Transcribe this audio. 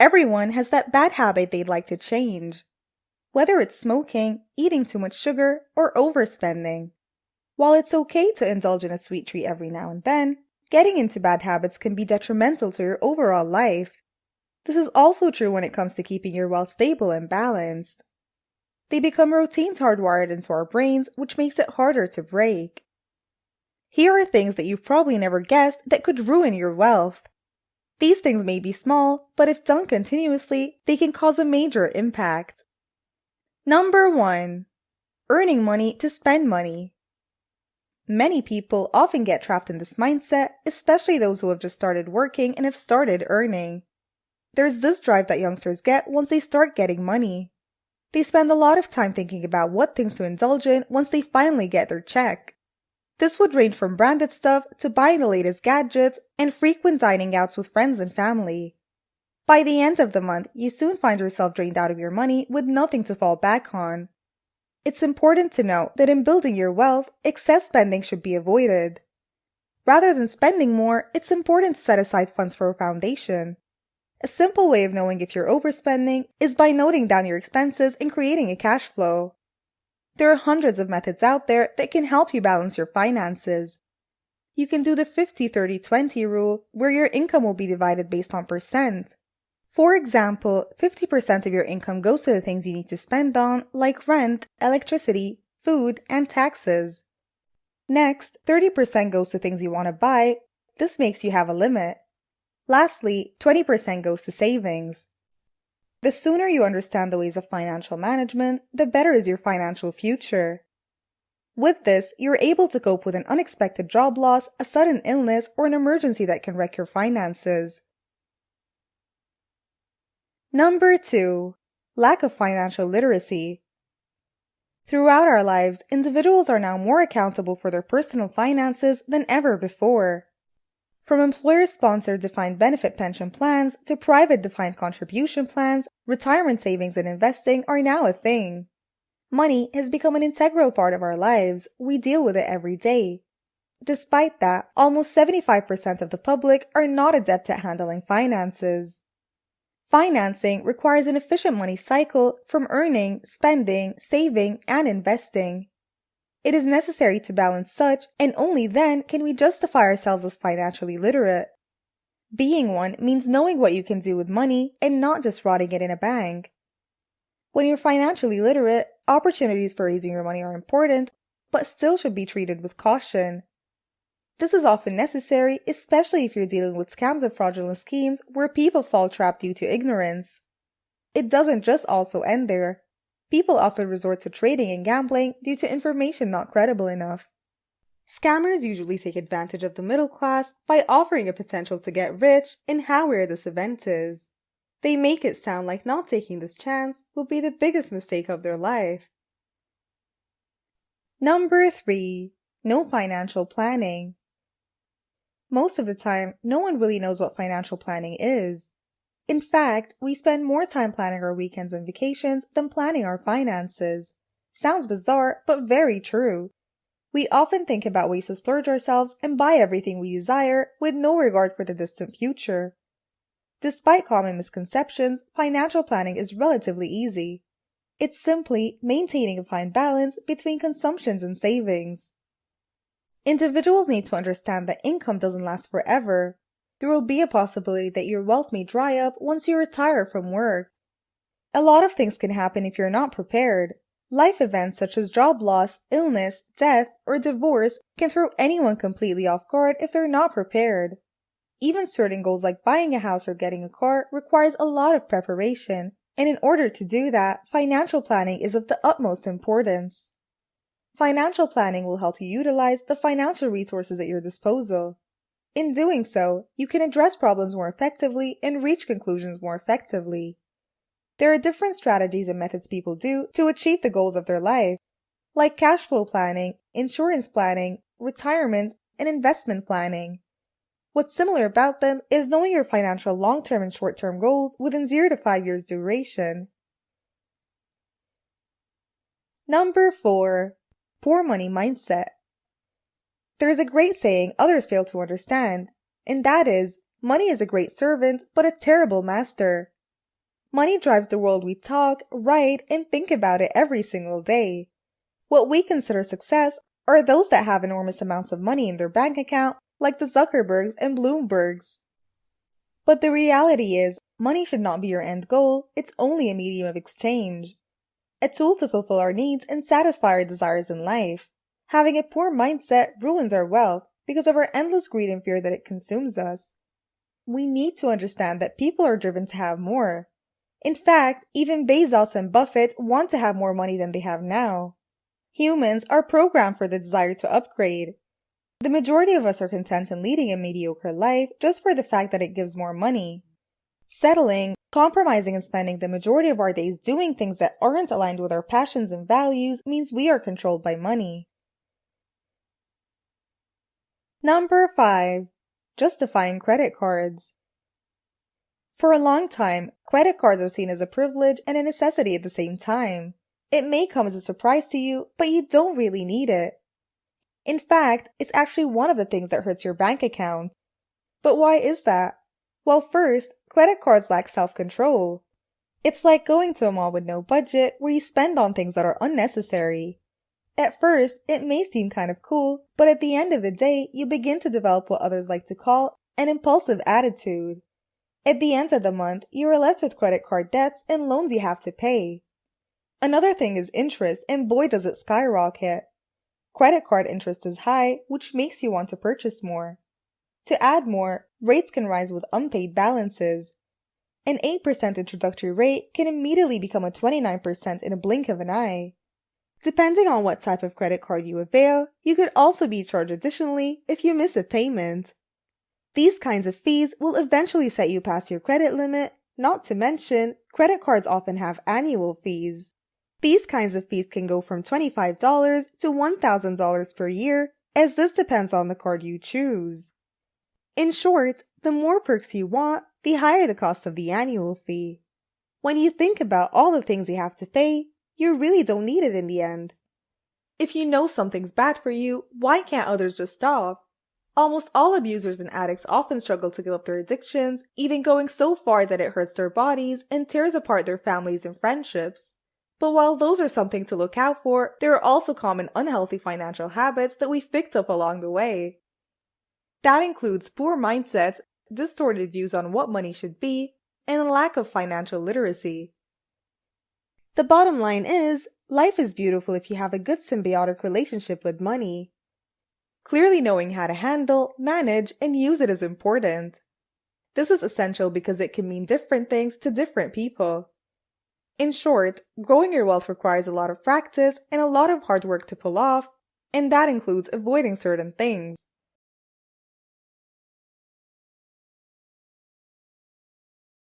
Everyone has that bad habit they'd like to change. Whether it's smoking, eating too much sugar, or overspending. While it's okay to indulge in a sweet treat every now and then, getting into bad habits can be detrimental to your overall life. This is also true when it comes to keeping your wealth stable and balanced. They become routines hardwired into our brains, which makes it harder to break. Here are things that you've probably never guessed that could ruin your wealth. These things may be small, but if done continuously, they can cause a major impact. Number 1. Earning money to spend money. Many people often get trapped in this mindset, especially those who have just started working and have started earning. There's this drive that youngsters get once they start getting money. They spend a lot of time thinking about what things to indulge in once they finally get their check. This would range from branded stuff to buying the latest gadgets and frequent dining outs with friends and family. By the end of the month, you soon find yourself drained out of your money with nothing to fall back on. It's important to note that in building your wealth, excess spending should be avoided. Rather than spending more, it's important to set aside funds for a foundation. A simple way of knowing if you're overspending is by noting down your expenses and creating a cash flow. There are hundreds of methods out there that can help you balance your finances. You can do the 50-30-20 rule, where your income will be divided based on percent. For example, 50% of your income goes to the things you need to spend on, like rent, electricity, food, and taxes. Next, 30% goes to things you want to buy. This makes you have a limit. Lastly, 20% goes to savings. The sooner you understand the ways of financial management, the better is your financial future. With this, you're able to cope with an unexpected job loss, a sudden illness, or an emergency that can wreck your finances. Number 2. Lack of financial literacy. Throughout our lives, individuals are now more accountable for their personal finances than ever before. From employer-sponsored defined benefit pension plans to private defined contribution plans, retirement savings and investing are now a thing. Money has become an integral part of our lives. We deal with it every day. Despite that, almost 75% of the public are not adept at handling finances. Financing requires an efficient money cycle from earning, spending, saving, and investing. It is necessary to balance such, and only then can we justify ourselves as financially literate. Being one means knowing what you can do with money and not just rotting it in a bank. When you're financially literate, opportunities for raising your money are important, but still should be treated with caution. This is often necessary, especially if you're dealing with scams and fraudulent schemes where people fall trapped due to ignorance. It doesn't just also end there. People often resort to trading and gambling due to information not credible enough. Scammers usually take advantage of the middle class by offering a potential to get rich, and how rare this event is. They make it sound like not taking this chance will be the biggest mistake of their life. Number 3. No financial planning. Most of the time, no one really knows what financial planning is. In fact, we spend more time planning our weekends and vacations than planning our finances. Sounds bizarre, but very true. We often think about ways to splurge ourselves and buy everything we desire with no regard for the distant future. Despite common misconceptions, financial planning is relatively easy. It's simply maintaining a fine balance between consumptions and savings. Individuals need to understand that income doesn't last forever. There will be a possibility that your wealth may dry up once you retire from work. A lot of things can happen if you're not prepared. Life events such as job loss, illness, death, or divorce can throw anyone completely off guard if they're not prepared. Even certain goals like buying a house or getting a car requires a lot of preparation, and in order to do that, financial planning is of the utmost importance. Financial planning will help you utilize the financial resources at your disposal. In doing so, you can address problems more effectively and reach conclusions more effectively. There are different strategies and methods people do to achieve the goals of their life, like cash flow planning, insurance planning, retirement, and investment planning. What's similar about them is knowing your financial long-term and short-term goals within 0 to 5 years duration. Number 4. Poor money mindset. There is a great saying others fail to understand, and that is, money is a great servant, but a terrible master. Money drives the world we talk, write, and think about it every single day. What we consider success are those that have enormous amounts of money in their bank account, like the Zuckerbergs and Bloombergs. But the reality is, money should not be your end goal, it's only a medium of exchange. A tool to fulfill our needs and satisfy our desires in life. Having a poor mindset ruins our wealth because of our endless greed and fear that it consumes us. We need to understand that people are driven to have more. In fact, even Bezos and Buffett want to have more money than they have now. Humans are programmed for the desire to upgrade. The majority of us are content in leading a mediocre life just for the fact that it gives more money. Settling, compromising and spending the majority of our days doing things that aren't aligned with our passions and values means we are controlled by money. Number 5. Justifying credit cards. For a long time, credit cards are seen as a privilege and a necessity at the same time. It may come as a surprise to you, but you don't really need it. In fact, it's actually one of the things that hurts your bank account. But why is that? Well, first, credit cards lack self-control. It's like going to a mall with no budget where you spend on things that are unnecessary. At first, it may seem kind of cool, but at the end of the day, you begin to develop what others like to call an impulsive attitude. At the end of the month, you are left with credit card debts and loans you have to pay. Another thing is interest, and boy does it skyrocket. Credit card interest is high, which makes you want to purchase more. To add more, rates can rise with unpaid balances. An 8% introductory rate can immediately become a 29% in a blink of an eye. Depending on what type of credit card you avail, you could also be charged additionally if you miss a payment. These kinds of fees will eventually set you past your credit limit, not to mention, credit cards often have annual fees. These kinds of fees can go from $25 to $1,000 per year, as this depends on the card you choose. In short, the more perks you want, the higher the cost of the annual fee. When you think about all the things you have to pay, you really don't need it in the end. If you know something's bad for you, why can't others just stop? Almost all abusers and addicts often struggle to give up their addictions, even going so far that it hurts their bodies and tears apart their families and friendships. But while those are something to look out for, there are also common unhealthy financial habits that we've picked up along the way. That includes poor mindsets, distorted views on what money should be, and a lack of financial literacy. The bottom line is, life is beautiful if you have a good symbiotic relationship with money. Clearly knowing how to handle, manage, and use it is important. This is essential because it can mean different things to different people. In short, growing your wealth requires a lot of practice and a lot of hard work to pull off, and that includes avoiding certain things.